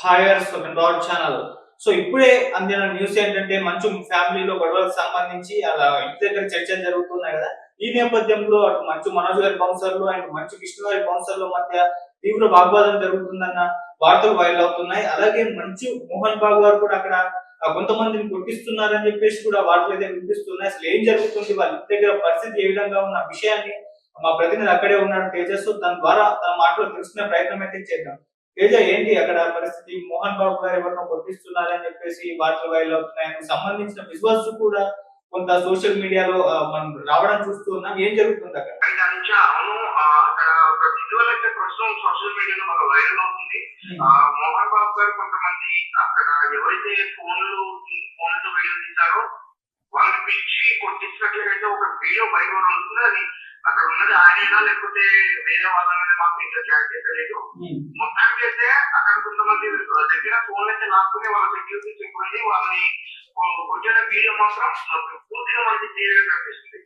హాయర్స్ Goud channel. So ఇప్పుడే అందిన news ఏంటంటే మంచు ఫ్యామిలీలో గొడవలకు సంబంధించి అలా ఇంటి దగ్గర చర్చలు జరుగుతున్నాయి కదా. ఈ నేపథ్యంలో అటు మంచు మనోజ్ గారి బౌన్సర్లు అండ్ మంచు విష్ణు గారి బౌన్సర్ల మధ్య తీవ్ర వాగ్వాదం జరుగుతుందన్న వార్తలు వైరల్ అవుతున్నాయి. అలాగే మంచు మోహన్ బాబు గారు కూడా అక్కడ కొంతమందిని కొట్టిస్తున్నారని చెప్పేసి కూడా వార్తలు అయితే వినిపిస్తున్నాయి. అసలు ఏం జరుగుతుంది, వాళ్ళ ఇంటి దగ్గర పరిస్థితి ఏ విధంగా ఉన్న విషయాన్ని మా ప్రతినిధి అక్కడే ఉన్నాడు తేజస్సు, దాని ద్వారా తన మాటలు తెలుసుకునే ప్రయత్నం అయితే చేద్దాం. తేజ, ఏంటి అక్కడ పరిస్థితి? మోహన్ బాబు గారు ఎవరినో కొట్టిస్తున్నారని చెప్పేసి వార్తలు వైరల్ అవుతున్నాయి. సంబంధించిన విజువల్స్ కూడా కొంత సోషల్ మీడియాలో మనం రావడం చూస్తూ ఉన్నాం. ఏం జరుగుతుంది అక్కడ? సోషల్ మీడియాలో బాగా వైరల్ అవుతుంది. మోహన్ బాబు గారు కొంతమంది అక్కడ ఎవరైతే ఫోన్లతో వీడియో తీశారో వాళ్ళని పిలిచి కొట్టించినట్లయితే ఒక వీడియో బయట అవుతుంది. అది అక్కడ ఉన్నది ఆయనైనా లేకపోతే వేరే వాళ్ళనే మాకు ఇంకా క్లారిటీ లేదు. మొత్తానికి అయితే అక్కడ కొంతమంది దగ్గర ఫోన్ అయితే లాక్కుని వాళ్ళ సెక్యూరిటీ చెప్పుకొని వాళ్ళని కొట్టిన వీడియో మాత్రం పూర్తిగా మనకి క్లియర్ గా కనిపిస్తుంది.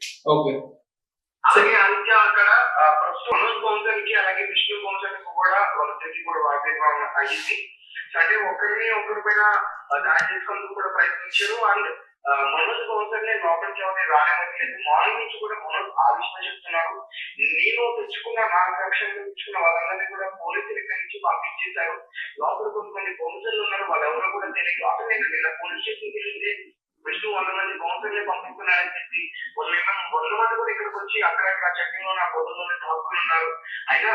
అలాగే అంత్య అక్కడ ప్రస్తుతం మనోజ్ బౌన్సర్ కి అలాగే విష్ణు బౌన్సర్ కి కూడా వాళ్ళ దగ్గర కూడా వాగ్వాదం అయ్యింది. అంటే ఒకరి పైన దాడి చేసుకుందుకు కూడా ప్రయత్నించారు. అండ్ మనోజ్ బౌన్సర్ ని లోపలికి ఎవరిని రానివ్వట్లేదు. మార్నింగ్ నుంచి కూడా మనోజ్ ఆ విషయం చెప్తున్నారు. నేను తెచ్చుకున్న నాకు రక్షణ తెచ్చుకున్న వాళ్ళందరినీ కూడా పోలీసుల దగ్గర నుంచి పంపించేశారు. లోపల కొంతమంది బౌన్సర్లు ఉన్నారు, వాళ్ళు ఎవరో కూడా తెలియదు. అసలు నేను నిన్న పోలీస్ స్టేషన్ వెళ్ళింది విష్ణు 100 మంది బౌన్సర్లే పంపిస్తున్నారని చెప్పి వాళ్ళు 100 మంది కూడా ఇక్కడికి వచ్చి అక్కడక్కడ చెక్కింగ్ నా పొద్దులోనే తాకులు ఉన్నారు. అయినా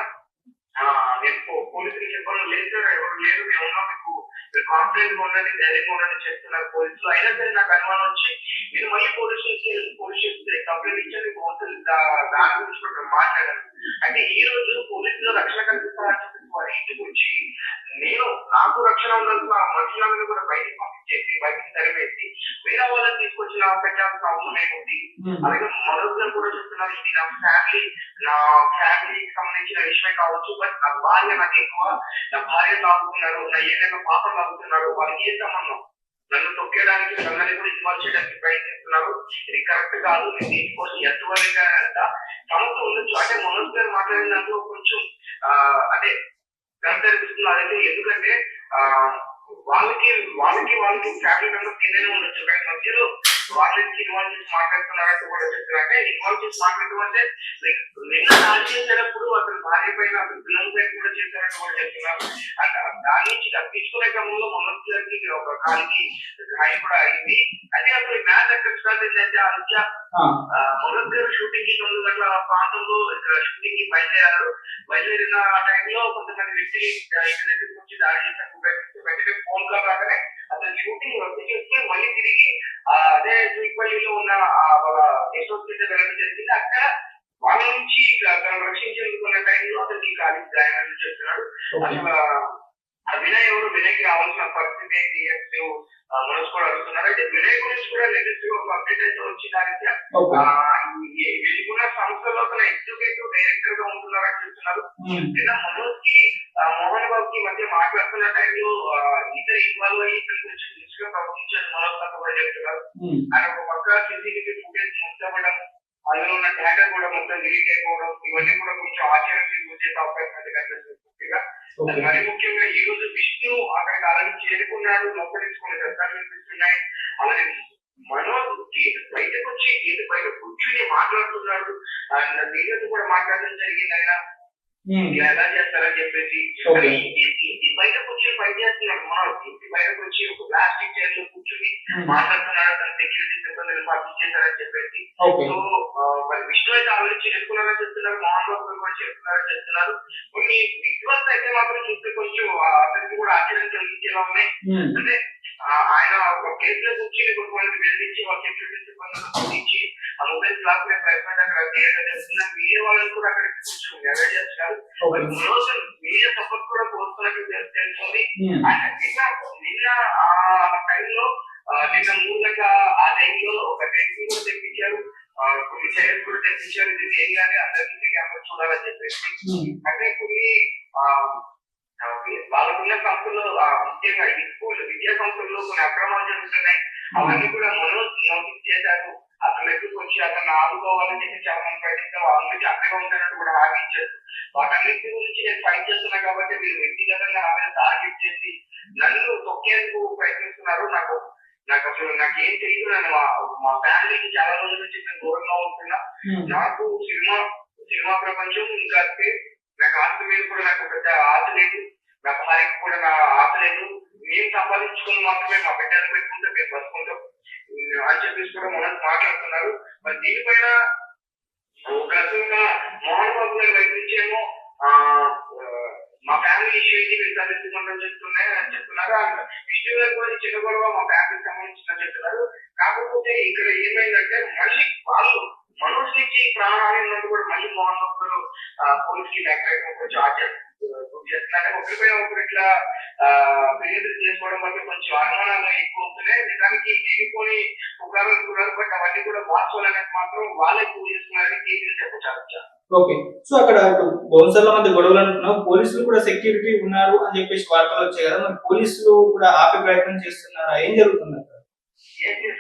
నేను పోలీసులు చెప్పడం లేదు సార్, ఎవరు లేదు, మేము ఉన్నాం, మీకు కాన్ఫిడెంట్ గా ఉండండి, ధైర్యంగా ఉండండి చెప్తున్నారు పోలీసులు. అయినా సరే నాకు అనుమానం వచ్చి నేను మళ్ళీ పోలీస్ స్టేషన్ కంప్లైంట్ ఇచ్చాను. బౌన్సర్ దాని గురించి కూడా మాట్లాడాను. అంటే ఈ రోజు పోలీసులు రక్షణ కల్పిస్తారని చెప్పి వారి ఇంటికి వచ్చి నేను నాకు రక్షణ ఉండాల్సిన మనుషులందరూ కూడా బయటకు పంపించేసి బయటకు తరివేసి వేరే వాళ్ళని తీసుకొచ్చి నాకు పెట్టాల్సిన అవసరం ఏముంది. అలాగే మరొకరు కూడా చెప్తున్నారు, ఇది నా ఫ్యామిలీకి సంబంధించిన విషయమే కావచ్చు, బట్ నా భార్య నాకు ఎక్కువ, నా భార్య తాగుతున్నారు, నా ఏదైనా పాపం తాగుతున్నారు, వాళ్ళకి ఏ సంబంధం, నన్ను తొక్కేయడానికి అందరినీ కూడా ఇన్వాల్వ్ చేయడానికి ప్రయత్నిస్తున్నారు, ఇది కరెక్ట్ కాదు, నేను దీనికోసం ఎంతవరకు తమతో ఉండొచ్చు. అంటే మనోజ్ గారు మాట్లాడిన దాంట్లో కొంచెం అంటే కనిపిస్తుంది. అదైతే ఎందుకంటే వాళ్ళకి ఫ్యామిలీ మెంబర్స్ కిందనే ఉండొచ్చు, కానీ మధ్యలో వాళ్ళకి ఇన్వాల్వ్ చేసి మాట్లాడుతున్నారంటే కూడా చెప్తున్నారు. అంటే ఇన్వాల్వ్ చేసి మాట్లాడటం అంటే నిన్న దాడి చేసేటప్పుడు అతని భార్య పైన అతని పిల్లల పైన కూడా చేశారని కూడా చెప్తున్నారు. అంటే దాని నుంచి తప్పించుకునే క్రమంలో మనోజ్ గారికి ఒక కాలికి గాయం కూడా అయింది. అంటే అసలు మ్యాచ్ ఎక్కడ స్టార్ట్ అయిందంటే అంత్య మనోజ్ గారు షూటింగ్ కి 9 గంటల ప్రాంతంలో ఇక్కడ షూటింగ్ కి బయలుదేరిన టైంలో కొంతమంది వ్యక్తులు ఇంటి దగ్గరికి వచ్చి దాడి చేసేందుకు ప్రయత్నిస్తూ వెంటనే ఫోన్ కాల్ రాగానే అతను షూటింగ్ రద్దు చేస్తే మళ్ళీ తిరిగి అదే జూపల్లిలో ఉన్న వాళ్ళ గెస్ట్ హౌస్ కింద వెళ్ళడం జరిగింది. అక్కడ వాళ్ళ నుంచి తను రక్షించేందుకున్న టైంలో అతనికి కాలికి గాయాలు చేస్తున్నాడు. అసలు వినయ్ ఎవరు, వినయ్కి రావాల్సిన పరిస్థితి ఏంటి మనోజ్ కూడా అడుగుతున్నారు. అయితే వినయ్ గురించి కూడా లేటెస్ట్ గా ఒక అప్డేట్ అయితే వచ్చిందంటే వీళ్ళకున్న సంస్థలో తన ఎగ్జిక్యూటివ్ డైరెక్టర్ గా ఉంటున్నారని చెప్తున్నారు. లేదా మనోజ్ కి మోహన్ బాబు కి మధ్య మాట్లాడుతున్న టైంలో ఇద్దరు ఇన్వాల్వ్ అయ్యి ఇద్దరి గురించి దృష్టిగా ప్రవర్తించారు మనోజ్ అంతా కూడా చెప్తున్నారు. ఆయన ఒక పక్క సీసీటీవీ ఫుటేజ్ మొత్తపడడం, అందులో ఉన్న డేటా కూడా మొత్తం డిలీట్ అయిపోవడం, ఇవన్నీ కూడా కొంచెం ఆశ్చర్యానికి గురి చేసే అవకాశం అయితే కనిపిస్తుంది. మరి ముఖ్యంగా ఈ రోజు విష్ణు అక్కడికి ఆల్రెడీ చేరుకున్నాడు, లోపలించుకునే దర్శనాలు కనిపిస్తున్నాయి. అలాగే మనోజ్ గేట్ బయటకు వచ్చి గేట్ బయట కూర్చుని మాట్లాడుతున్నాడు. దీనితో కూడా మాట్లాడడం జరిగింది. ఆయన ఎలా చేస్తారని చెప్పేసి ఇంటి బయటకు వచ్చి ఫైట్ చేస్తున్నాడు. మనోజ్ ఇంటి బయటకు వచ్చి ఒక ప్లాస్టిక్ చైర్ లో కూర్చుని మాట్లాడుతున్నాడు. తన సెక్యూరిటీ సిబ్బందిని పంపించేశారని చెప్పేసి. సో మరి విష్ణు అయితే ఆల్రెడీ చేరుకున్నారని చెప్తున్నారు, మోహన్ బాబు కూడా చేరుకున్నారని చెప్తున్నారు. కొన్ని విజువల్స్ అయితే మాత్రం చూస్తే కొంచెం అతనికి కూడా ఆశ్చర్యం కలిగించేలా ఉన్నాయి. అంటే ఆయన ఒక ప్లేస్ లో కూర్చొని కొంతమంది బెదిరించి వాళ్ళ సెక్యూరిటీ సిబ్బందిని పంపించి ఆ మొబైల్ బ్లాక్ ప్రయత్నం అక్కడ చేస్తున్నారు. మీడియా వాళ్ళని కూడా అక్కడికి కొంచెం అవాయిడ్ చేస్తున్నారు. మీడియా సపోర్ట్ కూడా కోరుతున్నట్టు తెలుస్తుంది. నిన్న ఆ టైంలో నిన్న 3 గంటల ఆ టైంలో ఒక టెంట్ కూడా తెప్పించారు, కొన్ని చైర్స్ కూడా తెప్పించారు. ఇది ఏం కానీ అందరికీ కెమెరా చూడాలని చెప్పేసి. అంటే కొన్ని వాళ్ళకున్న సంస్థల్లో ముఖ్యంగా ఈ స్కూల్ విద్యా సంస్థల్లో కొన్ని అక్రమాలు జరుగుతున్నాయి. అవన్నీ కూడా మనోజ్ నోటీస్ చేశారు. అతని దగ్గరికి వచ్చి అతను ఆదుకోవాలని చెప్పి చాలా మంది ప్రయత్నిస్తే వాళ్ళకి అక్కడే ఉంటానని కూడా హామీ ఇచ్చారు. వాటన్నిటి గురించి నేను ఫైట్ చేస్తున్నా కాబట్టి మీరు వ్యక్తిగతంగా నా మీద టార్గెట్ చేసి నన్ను తొక్కేందుకు ప్రయత్నిస్తున్నారు. నాకు అసలు నాకేం తెలియదు. నేను మా ఫ్యామిలీకి చాలా రోజుల నుంచి నేను దూరంగా ఉంటున్నా. నాకు సినిమా ప్రపంచం ఇంకా నాకు ఆస్తి మీద కూడా నాకు పెద్ద ఆశ లేదు. నా భార్యకు కూడా నా ఆశ లేదు. మేము సంపాదించుకుని మాత్రమే మా బిడ్డలు పెట్టుకుంటే మేము బతుకుంటాం అని చెప్పేసి కూడా మనం మాట్లాడుతున్నారు. మరి దీనిపైన ఒక రకంగా మోహన్ బాబు గారి వైపు నుంచేమో మా ఫ్యామిలీ ఇష్యూ ఇది మీరు తలెత్తుకుంటామని చెప్తున్నారు. విష్ణు గారు కూడా చిన్న గొడవ మా ఫ్యామిలీకి సంబంధించిన చెప్తున్నారు. కాకపోతే ఇక్కడ ఏమైందంటే మళ్ళీ వాళ్ళు మనోజ్ నుంచి ప్రాణహాని ఉన్నట్టు కూడా మళ్ళీ మోహన్ బాబు గారు పోలీస్ కి లేక కొంచెం చేస్తున్నారు. ఒకరిపైన ఒకరు ఇట్లా ఫిర్యాదు చేసుకోవడం వల్ల కొంచెం అనుమానాలు ఎక్కువ అవుతున్నాయి. నిజానికి లేనిపోని పుకారులు బట్ అవన్నీ కూడా వాస్తవాలనేది మాత్రం వాళ్ళే ప్రూవ్ చేస్తున్నారని టీవీలో చెప్పచ్చు. ఓకే, సో అక్కడ బౌన్సర్ల మధ్య గొడవలు అంటున్నావు, పోలీసులు కూడా సెక్యూరిటీ ఉన్నారు అని చెప్పేసి వార్తలు వచ్చాయి కదా, మరి పోలీసులు కూడా ఆపే ప్రయత్నం చేస్తున్నారా? ఏం జరుగుతుంది అక్కడ?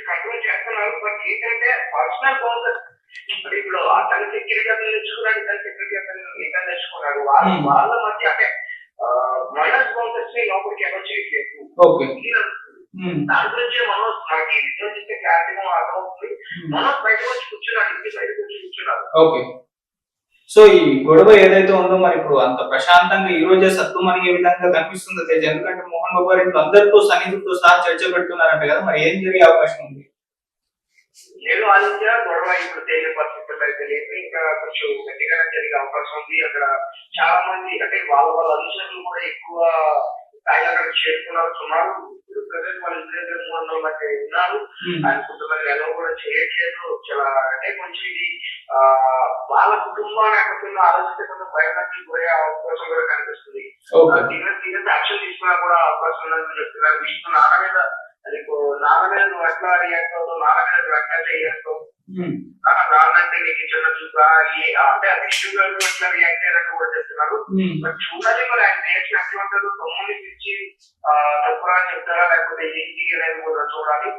కంట్రోల్ చేస్తున్నారు. బట్ ఏంటంటే పర్సనల్ బౌన్సర్ ఇప్పుడు అతని సెక్యూరిటీ అతను తెచ్చుకున్నాడు, ఇతని సెక్యూరిటీ అతను తెచ్చుకున్నాడు. వాళ్ళ మధ్య అంటే మనోజ్ బౌన్సర్స్ ని లోపలికి ఎవరు చేయట్లేదు. ఓకే, దాని గురించి మనకి విశ్వసిస్తే క్లారిటీగా అర్థమవుతుంది. మనోజ్ బయట వచ్చి కూర్చున్నాడు, ఇంటి బయటకు వచ్చి కూర్చున్నాడు. ఓకే, సో ఈ గొడవ ఏదైతే ఉందో మరి ఇప్పుడు అంత ప్రశాంతంగా ఈ రోజే సత్తుమణిగే విధంగా కనిపిస్తుందో తేజ, ఎందుకంటే మోహన్ బాబు గారు అందరితో సన్నిహితులతో సహా చర్చ పెడుతున్నారంట కదా, మరి ఏం జరిగే అవకాశం ఉంది? నేను ఆదిత్య గొడవ ఇప్పుడు తేలిన పరిస్థితుల్లో అయితే లేదు, ఇంకా కొంచెం గట్టిగా జరిగే అవకాశం ఉంది. అక్కడ చాలా మంది అంటే వాళ్ళ అనుచరులు కూడా ఎక్కువ స్థాయిలో అక్కడ చేరుకున్నారు. ఇప్పుడు ప్రజెంట్ వాళ్ళు ఇంటి మధ్య ఉన్నారు. ఆయన కొంతమంది ఎలా కూడా చేయట్లేదు. చాలా అంటే కొంచెం ఇది వాళ్ళ కుటుంబాన్ని అక్కడ ఆలోచిస్తే కొంచెం భయపడి పోయే అవకాశం కూడా కనిపిస్తుంది. యాక్షన్ తీసుకున్నా కూడా అవకాశం ఉందని చెప్తున్నారు. విష్ణు నాన్న మీద నువ్వు ఎట్లా రియాక్ట్ అవుతావు, నాన్న మీద నువ్వు ఎట్లా చేస్తావు, నాన్నంటే నీకు చిన్న చూసా అంటే విష్ణు గారు ఎట్లా రియాక్ట్ అయ్యారని కూడా చెప్తున్నారు. మరి చూడాలి మరి ఆయన రియాక్షన్ ఎట్లా ఉంటారు, తమ్ముడిని పిలిచి తప్పురా చెప్తారా లేకపోతే ఏంటి అనేది కూడా చూడాలి.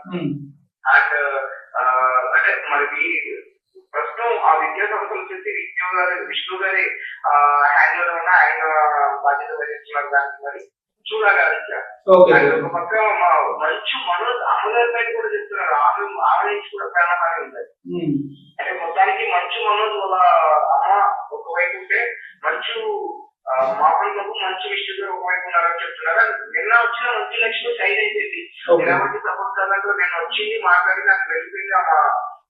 అండ్ అంటే మరి ప్రస్తుతం ఆ విద్యా సంస్థలు వచ్చేసి విష్ణు గారి హ్యాండ్ లో ఉన్న ఆయన బాధ్యత వహిస్తున్నారు. దానికి మరి చూడాలి ఆదిత్య. ఒక పక్క మంచు మనోజ్ అమ్మగారి పైన కూడా చెప్తున్నారు, ఆమె నుంచి కూడా ప్రాణహాని ఉంది. అంటే మొత్తానికి మంచు మనోజ్ వాళ్ళ అమ్మ ఒకవైపు ఉంటే మంచు మోహన్ బాబు మంచు విష్ణు గారు ఒకవైపు ఉన్నారని చెప్తున్నారు. నిన్న వచ్చిన మంచు లక్ష్మి సైడ్ అయిపోయింది. ఎలాంటి సపోర్ట్ కాదంటే నేను వచ్చింది మాట్లాడి నాకు వెళ్ళిపోయింది